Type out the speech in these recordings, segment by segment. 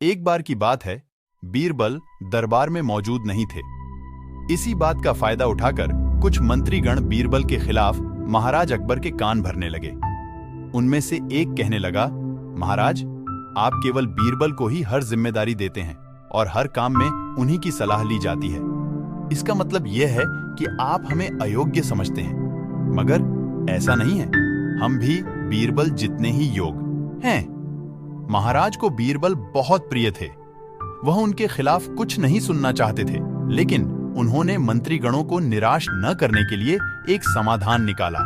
एक बार की बात है, बीरबल दरबार में मौजूद नहीं थे। इसी बात का फायदा उठाकर कुछ मंत्रीगण बीरबल के खिलाफ महाराज अकबर के कान भरने लगे। उनमें से एक कहने लगा, महाराज, आप केवल बीरबल को ही हर जिम्मेदारी देते हैं और हर काम में उन्हीं की सलाह ली जाती है। इसका मतलब यह है कि आप हमें अयोग्य समझते हैं। मगर ऐसा नहीं है, हम भी बीरबल जितने ही योग हैं। महाराज को बीरबल बहुत प्रिय थे। वह उनके खिलाफ कुछ नहीं सुनना चाहते थे, लेकिन उन्होंने मंत्रीगणों को निराश न करने के लिए एक समाधान निकाला।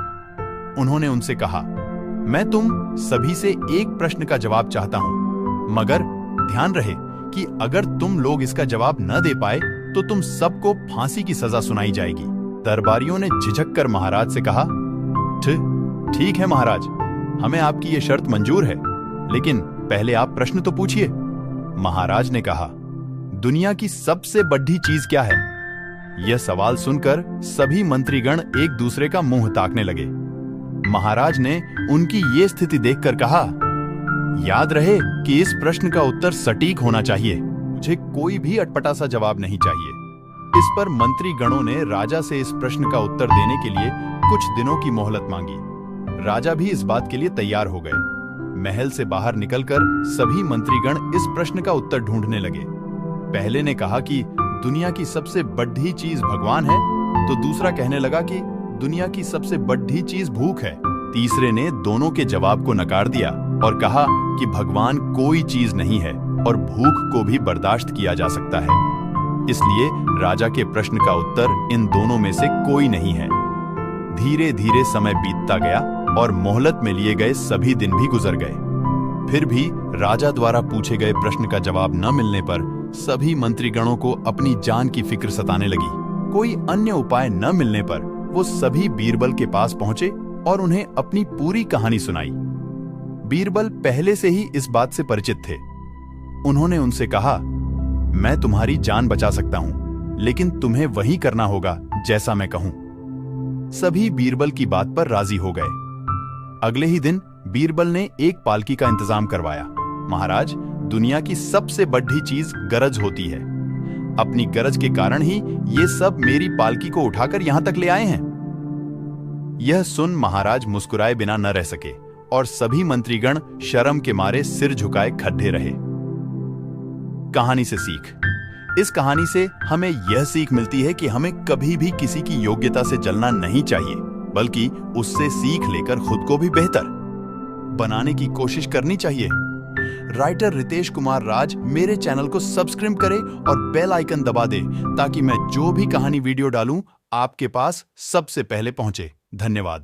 उन्होंने उनसे कहा, मैं तुम सभी से एक प्रश्न का जवाब चाहता हूं, मगर ध्यान रहे कि अगर तुम लोग इसका जवाब न दे पाए तो तुम सबको फांसी की सजा सुनाई जाएगी। दरबारियों ने झिझक कर महाराज से कहा, ठीक है महाराज, हमें आपकी ये शर्त मंजूर है, लेकिन पहले आप प्रश्न तो पूछिए। महाराज ने कहा, दुनिया की सबसे बड़ी चीज क्या है? यह सवाल सुनकर सभी मंत्रीगण एक दूसरे का मुंह ताकने लगे। महाराज ने उनकी ये स्थिति देखकर कहा, याद रहे कि इस प्रश्न का उत्तर सटीक होना चाहिए। मुझे कोई भी अटपटा सा जवाब नहीं चाहिए। इस पर मंत्रीगणों ने राजा से इस प्रश्न का उत्तर देने के लिए कुछ दिनों की मोहलत मांगी। राजा भी इस बात के लिए तैयार हो गए। महल से बाहर निकलकर सभी मंत्रीगण इस प्रश्न का उत्तर ढूंढने लगे। पहले ने कहा कि दुनिया की सबसे बड़ी चीज भगवान है, तो दूसरा कहने लगा कि दुनिया की सबसे बड़ी चीज भूख है। तीसरे ने दोनों के जवाब को नकार दिया और कहा कि भगवान कोई चीज नहीं है और भूख को भी बर्दाश्त किया जा सकता है। इसलिए राजा के प्रश्न का उत्तर इन दोनों में से कोई नहीं है। धीरे धीरे समय बीतता गया और मोहलत में लिए गए सभी दिन भी गुजर गए। फिर भी राजा द्वारा पूछे गए प्रश्न का जवाब न मिलने पर सभी मंत्रीगणों को अपनी जान की फिक्र सताने लगी। कोई अन्य उपाय न मिलने पर वो सभी बीरबल के पास पहुंचे और उन्हें अपनी पूरी कहानी सुनाई। बीरबल पहले से ही इस बात से परिचित थे। उन्होंने उनसे कहा, मैं तुम्हारी जान बचा सकता हूं, लेकिन तुम्हें वही करना होगा जैसा मैं कहूं। सभी बीरबल की बात पर राजी हो गए। अगले ही दिन बीरबल ने एक पालकी का इंतजाम करवाया। महाराज, दुनिया की सबसे बड़ी चीज गरज होती है। अपनी गरज के कारण ही ये सब मेरी पालकी को उठाकर यहां तक ले आए हैं। यह सुन महाराज मुस्कुराए बिना न रह सके और सभी मंत्रीगण शर्म के मारे सिर झुकाए खड़े रहे। कहानी से सीख। इस कहानी से हमें यह सीख मिलती है कि हमें कभी भी किसी की योग्यता से जलना नहीं चाहिए, बल्कि उससे सीख लेकर खुद को भी बेहतर बनाने की कोशिश करनी चाहिए। राइटर रितेश कुमार राज मेरे चैनल को सब्सक्राइब करे और बेल आइकन दबा दे, ताकि मैं जो भी कहानी वीडियो डालूं आपके पास सबसे पहले पहुंचे। धन्यवाद।